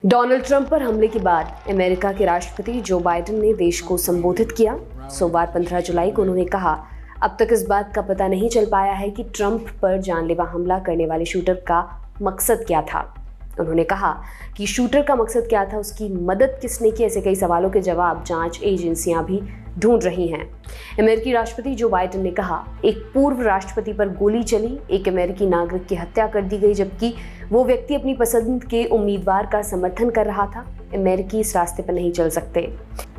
Donald Trump पर हमले के बाद अमेरिका के राष्ट्रपति जो बाइडेन ने देश को संबोधित किया। सोमवार 15 जुलाई को उन्होंने कहा, अब तक इस बात का पता नहीं चल पाया है कि ट्रंप पर जानलेवा हमला करने वाले शूटर का मकसद क्या था। उन्होंने कहा कि शूटर का मकसद क्या था, उसकी मदद किसने की, ऐसे कई सवालों के जवाब जांच एजेंसियां भी ढूंढ रही हैं। अमेरिकी राष्ट्रपति जो बाइडेन ने कहा, एक पूर्व राष्ट्रपति पर गोली चली, एक अमेरिकी नागरिक की हत्या कर दी गई, जबकि वो व्यक्ति अपनी पसंद के उम्मीदवार का समर्थन कर रहा था। अमेरिकी इस रास्ते पर नहीं चल सकते।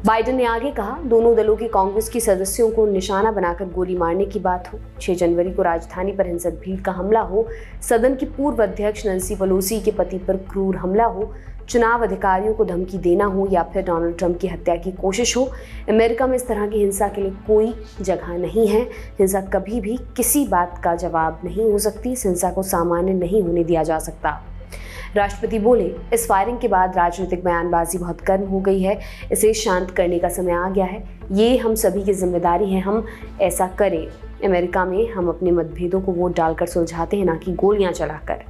बाइडेन ने आगे कहा, दोनों दलों के कांग्रेस के सदस्यों को निशाना बनाकर गोली मारने की बात हो, 6 जनवरी को राजधानी पर हिंसक भीड़ का हमला हो, सदन की पूर्व अध्यक्ष नैन्सी पेलोसी के पति पर क्रूर हमला हो, चुनाव अधिकारियों को धमकी देना हो या फिर डोनाल्ड ट्रंप की हत्या की कोशिश हो, अमेरिका में इस तरह की हिंसा के लिए कोई जगह नहीं है। हिंसा कभी भी किसी बात का जवाब नहीं हो सकती। इस हिंसा को सामान्य नहीं होने दिया जा सकता। राष्ट्रपति बोले, इस फायरिंग के बाद राजनीतिक बयानबाजी बहुत गर्म हो गई है, इसे शांत करने का समय आ गया है। ये हम सभी की जिम्मेदारी है, हम ऐसा करें। अमेरिका में हम अपने मतभेदों को वोट डालकर सुलझाते हैं, ना कि गोलियां चलाकर।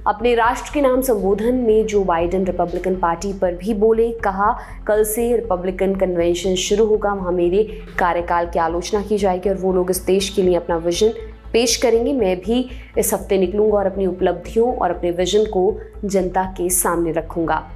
अपने राष्ट्र के नाम संबोधन में जो बाइडेन रिपब्लिकन पार्टी पर भी बोले, कहा, कल से रिपब्लिकन कन्वेंशन शुरू होगा, वहाँ मेरे कार्यकाल की आलोचना की जाएगी और वो लोग इस देश के लिए अपना विजन पेश करेंगे। मैं भी इस हफ्ते निकलूंगा और अपनी उपलब्धियों और अपने विजन को जनता के सामने रखूंगा।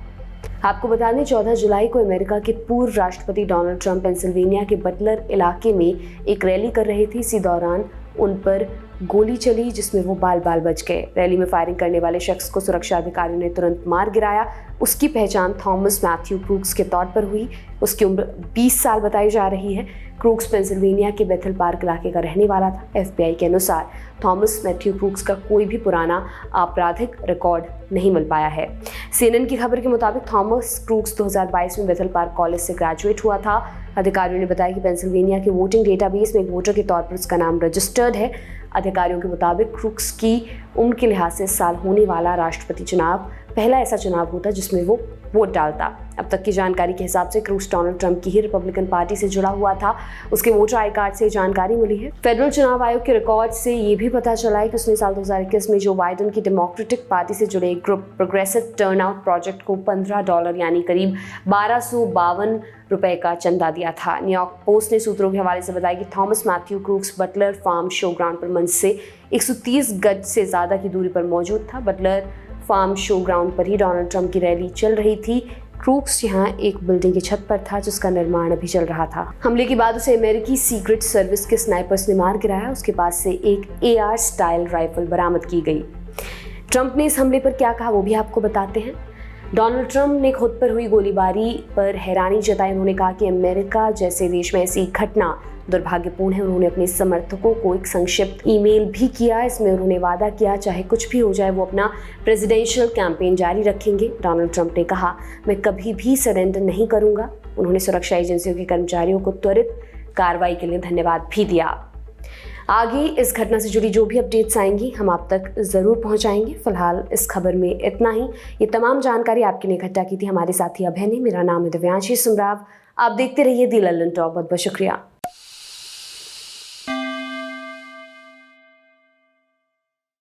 आपको बता दें, 14 जुलाई को अमेरिका के पूर्व राष्ट्रपति डोनाल्ड ट्रंप पेंसिल्वेनिया के बटलर इलाके में एक रैली कर रहे थे। इसी दौरान उन पर गोली चली, जिसमें वो बाल बाल बच गए। रैली में फायरिंग करने वाले शख्स को सुरक्षा अधिकारियों ने तुरंत मार गिराया। उसकी पहचान थॉमस मैथ्यू क्रूक्स के तौर पर हुई। उसकी उम्र 20 साल बताई जा रही है। क्रूक्स पेंसिल्वेनिया के बेथल पार्क इलाके का रहने वाला था। FBI के अनुसार थॉमस मैथ्यू क्रूक्स का कोई भी पुराना आपराधिक रिकॉर्ड नहीं मिल पाया है। CNN की खबर के मुताबिक थॉमस क्रूक्स 2022 में बेथल पार्क कॉलेज से ग्रेजुएट हुआ था। अधिकारियों ने बताया कि पेंसिल्वेनिया के वोटिंग डेटाबेस में एक वोटर के तौर पर उसका नाम रजिस्टर्ड है। अधिकारियों के मुताबिक क्रूक्स की उम्र के लिहाज से इस साल होने वाला राष्ट्रपति चुनाव पहला ऐसा चुनाव होता जिसमें वो वोट डालता। अब तक की जानकारी के हिसाब से क्रूक्स डोनाल्ड ट्रंप की ही रिपब्लिकन पार्टी से जुड़ा हुआ था। उसके वोटर आई कार्ड से जानकारी मिली है। फेडरल चुनाव आयोग के रिकॉर्ड से ये भी पता चला है कि उसने साल 2021 में जो बाइडेन की डेमोक्रेटिक पार्टी से जुड़े एक ग्रुप प्रोग्रेसिव टर्नआउट प्रोजेक्ट को $15 यानी करीब 1252 रुपए का चंदा दिया था। न्यूयॉर्क पोस्ट ने सूत्रों के हवाले से बताया कि Thomas Matthew Crooks Butler farm show ground पर मंच से 130 गज से ज़्यादा की दूरी पर मौजूद था। बटलर फार्म शो ग्राउंड पर ही डोनाल्ड ट्रंप की रैली चल रही थी। क्रूक्स यहाँ एक बिल्डिंग की छत पर था जिसका निर्माण अभी चल रहा था। हमले के बाद उसे अमेरिकी सीक्रेट सर्विस के स्नाइपर्स ने मार गिराया। उसके पास से एक AR स्टाइल राइफल बरामद की गई। ट्रंप ने इस हमले पर क्या कहा वो भी आपको बताते हैं। डोनाल्ड ट्रंप ने खुद पर हुई गोलीबारी पर हैरानी जताई। उन्होंने कहा कि अमेरिका जैसे देश में ऐसी घटना दुर्भाग्यपूर्ण है। उन्होंने अपने समर्थकों को एक संक्षिप्त ईमेल भी किया। इसमें उन्होंने वादा किया, चाहे कुछ भी हो जाए वो अपना प्रेसिडेंशियल कैंपेन जारी रखेंगे। डोनाल्ड ट्रंप ने कहा, मैं कभी भी सरेंडर नहीं करूंगा। उन्होंने सुरक्षा एजेंसियों के कर्मचारियों को त्वरित कार्रवाई के लिए धन्यवाद भी दिया। आगे इस घटना से जुड़ी जो भी अपडेट्स आएंगी हम आप तक ज़रूर पहुंचाएंगे। फिलहाल इस खबर में इतना ही। ये तमाम जानकारी आपके लिए इकट्ठा की थी हमारे साथी अभय ने। मेरा नाम है दिव्यांशी सुमराव। आप देखते रहिए दी लल्लन टॉक। बहुत बहुत शुक्रिया।